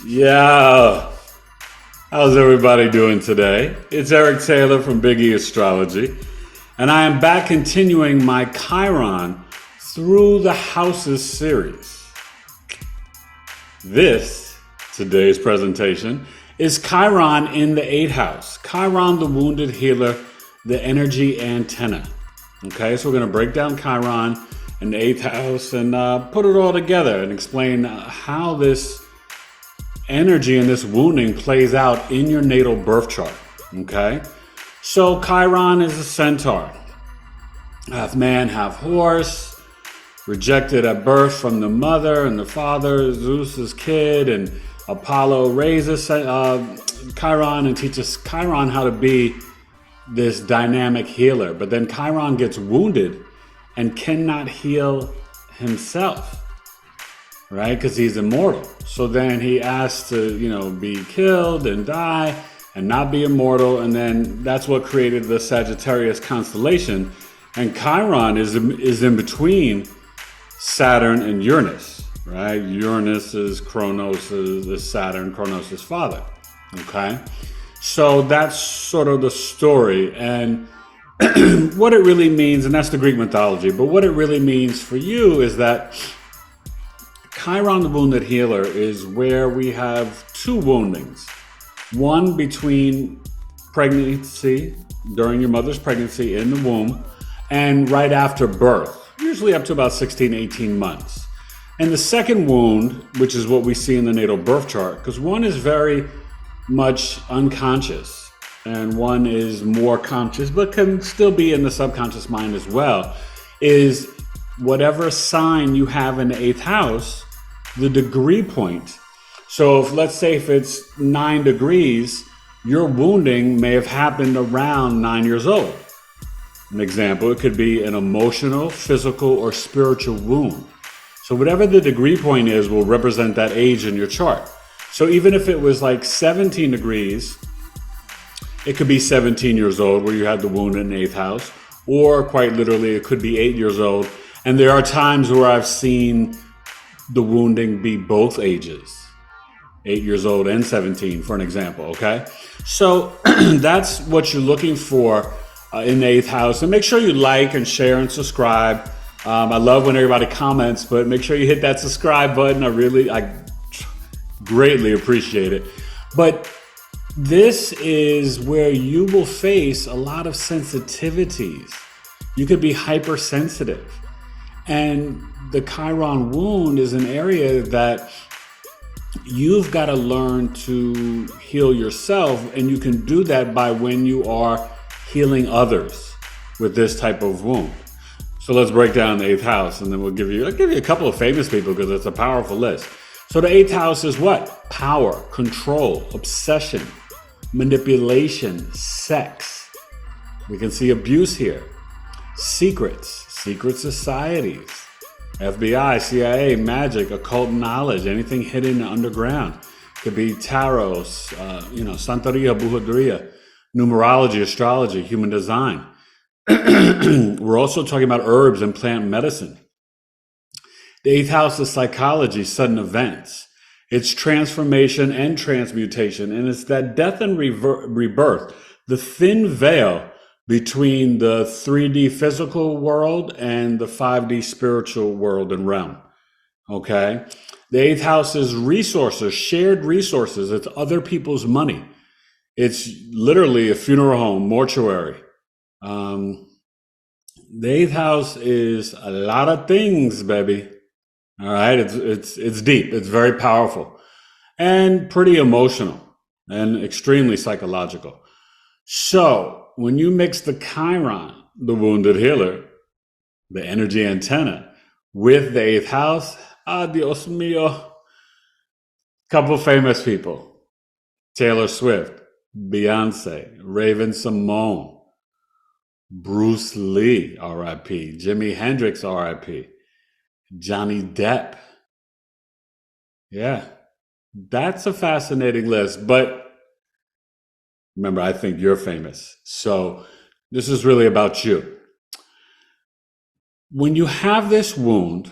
Yeah, how's everybody doing today? It's Eric Taylor from BigEAstro, and I am back continuing my Chiron through the houses series. Today's presentation, is Chiron in the 8th house. Chiron, the wounded healer, the energy antenna. Okay, so we're going to break down Chiron in the 8th house and put it all together and explain how this energy and this wounding plays out in your natal birth chart. Okay, so Chiron is a centaur, half man, half horse, rejected at birth from the mother and the father, Zeus's kid, and Apollo raises Chiron and teaches Chiron how to be this dynamic healer. But then Chiron gets wounded and cannot heal himself, right? Because he's immortal. So then he asks to, be killed and die and not be immortal. And then that's what created the Sagittarius constellation. And Chiron is in between Saturn and Uranus, right? Uranus is Saturn, Kronos' father. Okay. So that's sort of the story. And what it really means, and that's the Greek mythology, but what it really means for you is that Chiron, the wounded healer, is where we have two woundings. One between pregnancy, during your mother's pregnancy in the womb, and right after birth, usually up to about 16, 18 months. And the second wound, which is what we see in the natal birth chart, because one is very much unconscious and one is more conscious, but can still be in the subconscious mind as well, is whatever sign you have in the 8th house, the degree point. So let's say if it's 9 degrees, your wounding may have happened around 9 years old. An example, it could be an emotional, physical, or spiritual wound. So whatever the degree point is will represent that age in your chart. So even if it was like 17 degrees, it could be 17 years old where you had the wound in the 8th house, or quite literally it could be 8 years old. And there are times where I've seen the wounding be both ages, 8 years old and 17, for an example, okay? So that's what you're looking for in the 8th house. And make sure you like and share and subscribe. I love when everybody comments, but make sure you hit that subscribe button. I greatly appreciate it. But this is where you will face a lot of sensitivities. You could be hypersensitive. And the Chiron wound is an area that you've got to learn to heal yourself. And you can do that by when you are healing others with this type of wound. So let's break down the 8th house, and then I'll give you a couple of famous people because it's a powerful list. So the 8th house is what? Power, control, obsession, manipulation, sex. We can see abuse here. Secrets, secret societies, FBI, CIA, magic, occult knowledge, anything hidden underground. Could be tarot, Santeria, Brujeria, numerology, astrology, human design. We're also talking about herbs and plant medicine. The 8th house is psychology, sudden events. It's transformation and transmutation. And it's that death and rebirth, the thin veil between the 3D physical world and the 5D spiritual world and realm. Okay? The 8th house is resources, shared resources. It's other people's money. It's literally a funeral home, mortuary. The 8th house is a lot of things, baby. All right, it's deep. It's very powerful and pretty emotional and extremely psychological. So when you mix the Chiron, the wounded healer, the energy antenna, with the 8th house, Dios mío. Couple famous people: Taylor Swift, Beyonce, Raven Simone, Bruce Lee, R.I.P., Jimi Hendrix, R.I.P., Johnny Depp. Yeah, that's a fascinating list. But remember, I think you're famous. So this is really about you. When you have this wound,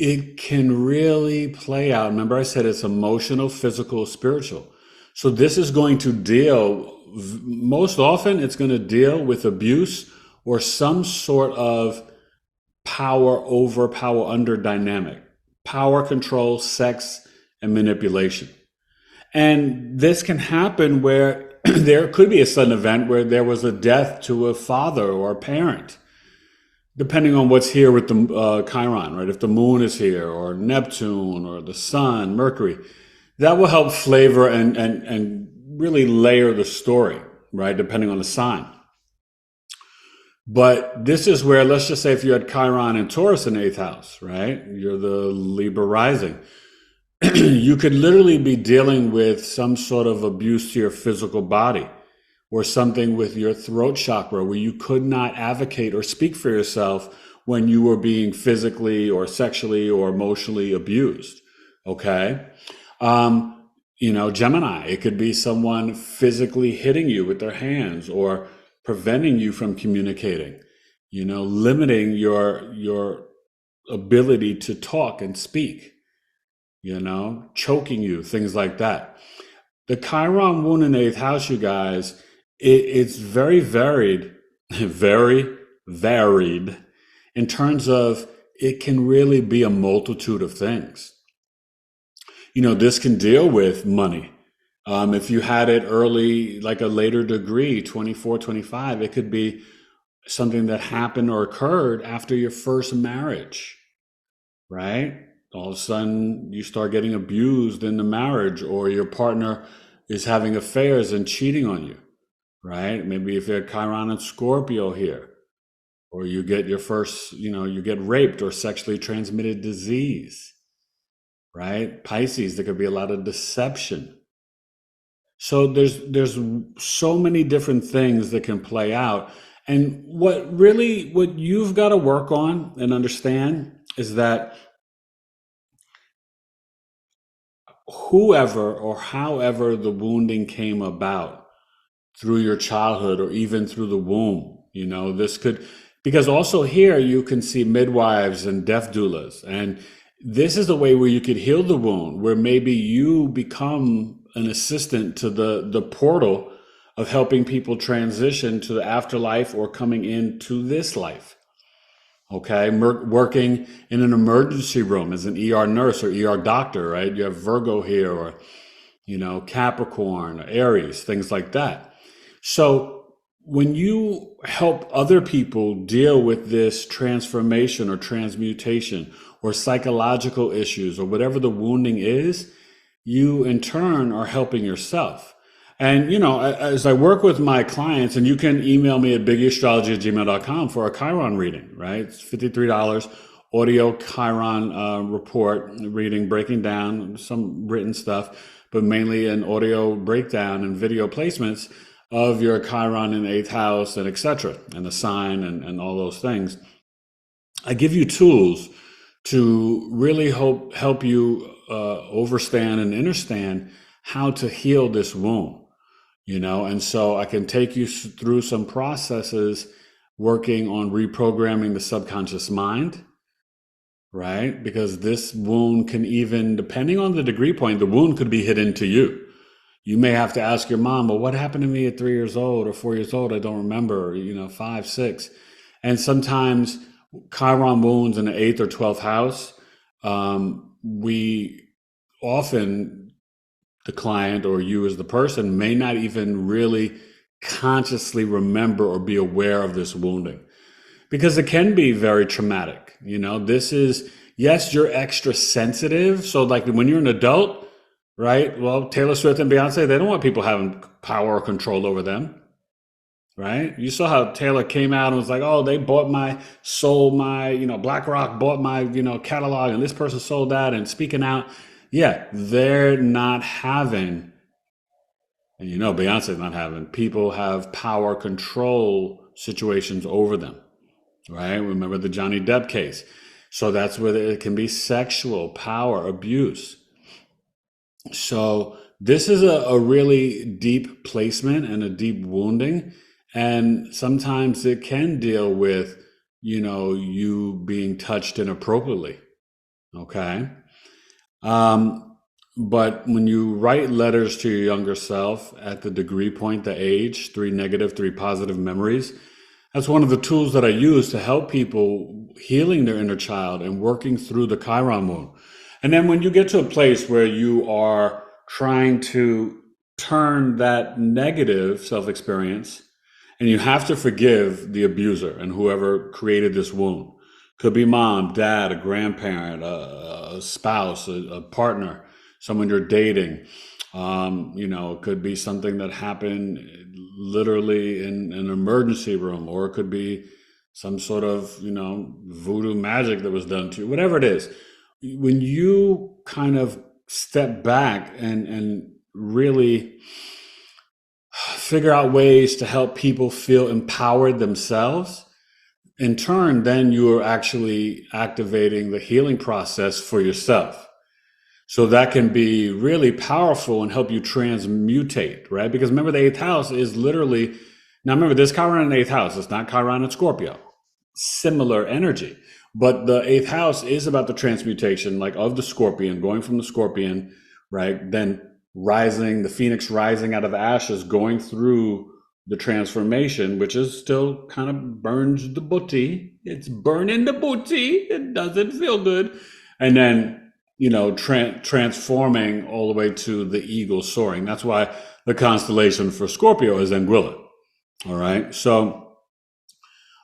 it can really play out. Remember, I said it's emotional, physical, spiritual. So this is going to deal, most often, it's going to deal with abuse or some sort of power over, power under dynamic, power control, sex, and manipulation. And this can happen where there could be a sudden event where there was a death to a father or a parent, depending on what's here with the Chiron, right? If the moon is here, or Neptune, or the sun, Mercury, that will help flavor and really layer the story, right? Depending on the sign. But this is where, let's just say if you had Chiron and Taurus in the eighth house, right? You're the Libra rising. You could literally be dealing with some sort of abuse to your physical body, or something with your throat chakra where you could not advocate or speak for yourself when you were being physically or sexually or emotionally abused. Okay. Gemini, it could be someone physically hitting you with their hands or preventing you from communicating, limiting your ability to talk and speak, choking you, things like that. The Chiron moon in the eighth house, you guys, it's very varied, very varied in terms of it can really be a multitude of things. This can deal with money. If you had it early, like a later degree, 24, 25, it could be something that happened or occurred after your first marriage, right? All of a sudden you start getting abused in the marriage, or your partner is having affairs and cheating on you, right? Maybe if you had Chiron and Scorpio here, or you get your first, you get raped or sexually transmitted disease, right? Pisces, there could be a lot of deception. So there's so many different things that can play out. And what you've got to work on and understand is that whoever or however the wounding came about through your childhood or even through the womb, this could, because also here you can see midwives and death doulas. And this is the way where you could heal the wound, where maybe you become an assistant to the portal of helping people transition to the afterlife or coming into this life. Okay, working in an emergency room as an ER nurse or ER doctor, right? You have Virgo here, or, Capricorn, Aries, things like that. So when you help other people deal with this transformation or transmutation or psychological issues or whatever the wounding is, you in turn are helping yourself. And, as I work with my clients, and you can email me at BigEAstro@gmail.com for a Chiron reading, right? It's $53, audio Chiron report reading, breaking down some written stuff, but mainly an audio breakdown and video placements of your Chiron in the eighth house and etc. and the sign and all those things. I give you tools to really help you overstand and understand how to heal this wound. And so I can take you through some processes working on reprogramming the subconscious mind, right? Because this wound can even, depending on the degree point, the wound could be hidden to you. You may have to ask your mom, well, what happened to me at 3 years old or 4 years old? I don't remember, 5, 6. And sometimes Chiron wounds in the 8th or 12th house, we often, the client or you as the person, may not even really consciously remember or be aware of this wounding, because it can be very traumatic. This is, yes, you're extra sensitive. So like when you're an adult, right? Well, Taylor Swift and Beyonce, they don't want people having power or control over them, right? You saw how Taylor came out and was like, oh, they bought sold my, BlackRock bought my, catalog, and this person sold that, and speaking out. Yeah, they're not having, and Beyonce's not having, people have power control situations over them, right? Remember the Johnny Depp case. So that's where it can be sexual power abuse. So this is a really deep placement and a deep wounding. And sometimes it can deal with, you being touched inappropriately. Okay. But when you write letters to your younger self at the degree point, the age, 3 negative, 3 positive memories, that's one of the tools that I use to help people healing their inner child and working through the Chiron wound. And then when you get to a place where you are trying to turn that negative self experience, and you have to forgive the abuser and whoever created this wound. Could be mom, dad, a grandparent, a spouse, a partner, someone you're dating. It could be something that happened literally in an emergency room, or it could be some sort of, voodoo magic that was done to you, whatever it is. When you kind of step back and really figure out ways to help people feel empowered themselves, in turn, then you are actually activating the healing process for yourself. So that can be really powerful and help you transmutate, right? Because remember, the eighth house is literally, now remember, this Chiron in the eighth house. It's not Chiron in Scorpio. Similar energy. But the eighth house is about the transmutation, like of the scorpion, going from the scorpion, right? Then rising, the phoenix rising out of ashes, going through the transformation, which is still kind of burns the booty. It's burning the booty. It doesn't feel good. And then, transforming all the way to the eagle soaring. That's why the constellation for Scorpio is Anguilla. All right. So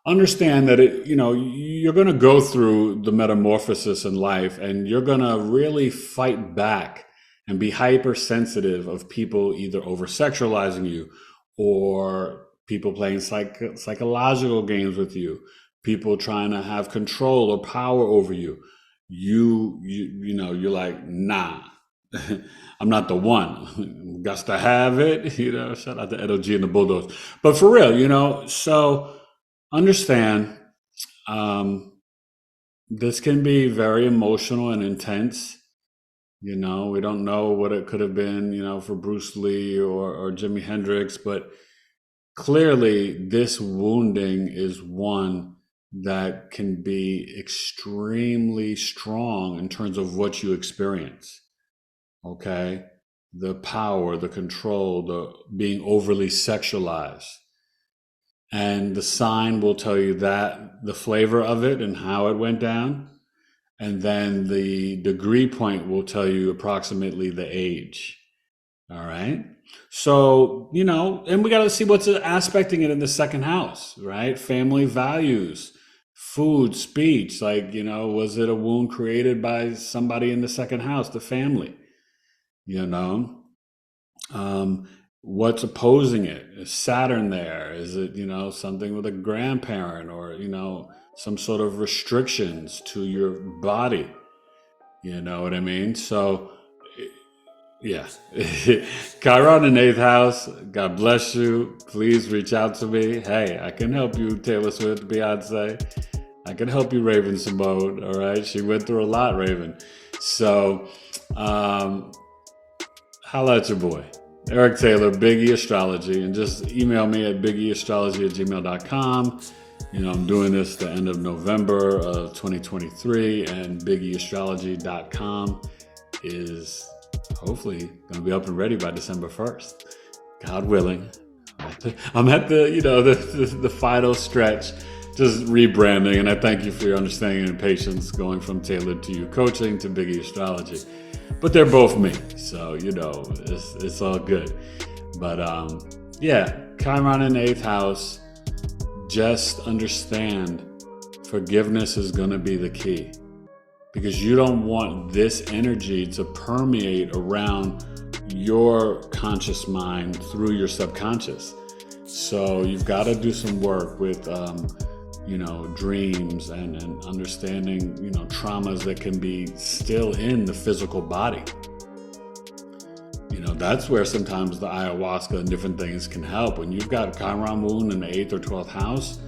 understand that you're going to go through the metamorphosis in life, and you're going to really fight back and be hypersensitive of people either over sexualizing you, or people playing psychological games with you, people trying to have control or power over you. You're like, nah, I'm not the one. Got to have it. Shout out to Edo G and the Bulldogs. But for real, so understand, this can be very emotional and intense. We don't know what it could have been, for Bruce Lee or Jimi Hendrix, but clearly this wounding is one that can be extremely strong in terms of what you experience. Okay? The power, the control, the being overly sexualized. And the sign will tell you that, the flavor of it and how it went down. And then the degree point will tell you approximately the age. All right. So, and we got to see what's aspecting it in the second house, right? Family values, food, speech. Like, was it a wound created by somebody in the second house, the family? What's opposing it? Is Saturn there? Is it, something with a grandparent, or, some sort of restrictions to your body? You know what I mean? So, yeah. Chiron in 8th house, God bless you. Please reach out to me. Hey, I can help you, Taylor Swift, Beyonce. I can help you, Raven Simone. All right. She went through a lot, Raven. So, holla at your boy, Eric Taylor, BigEAstrology, and just email me at BigEAstrology@gmail.com. I'm doing this the end of November of 2023, and BigEAstrology.com is hopefully going to be up and ready by December 1st. God willing. I'm at the final stretch, just rebranding, and I thank you for your understanding and patience going from Tailored to You Coaching to BigEAstrology. But they're both me, so it's all good. But Chiron in 8th house, just understand forgiveness is going to be the key, because you don't want this energy to permeate around your conscious mind through your subconscious. So you've got to do some work with dreams and understanding, traumas that can be still in the physical body. That's where sometimes the ayahuasca and different things can help. When you've got Chiron wound in the 8th or 12th house,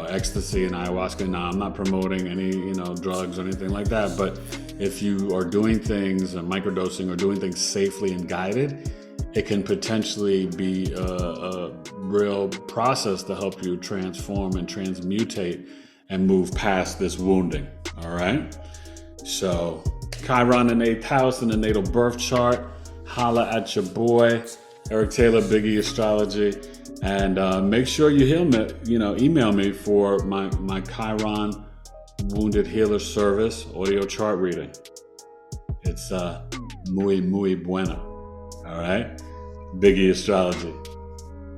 ecstasy and ayahuasca. Now, I'm not promoting any, drugs or anything like that, but if you are doing things, microdosing or doing things safely and guided, it can potentially be a real process to help you transform and transmutate and move past this wounding. All right. So Chiron in 8th house in the natal birth chart. Holla at your boy, Eric Taylor, BigE Astrology. And make sure you email me for my Chiron Wounded Healer service audio chart reading. It's muy bueno. All right? BigE Astrology.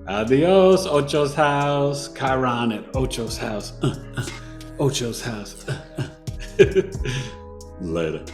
Adios, Ocho's house. Chiron at Ocho's house. Ocho's house. Later.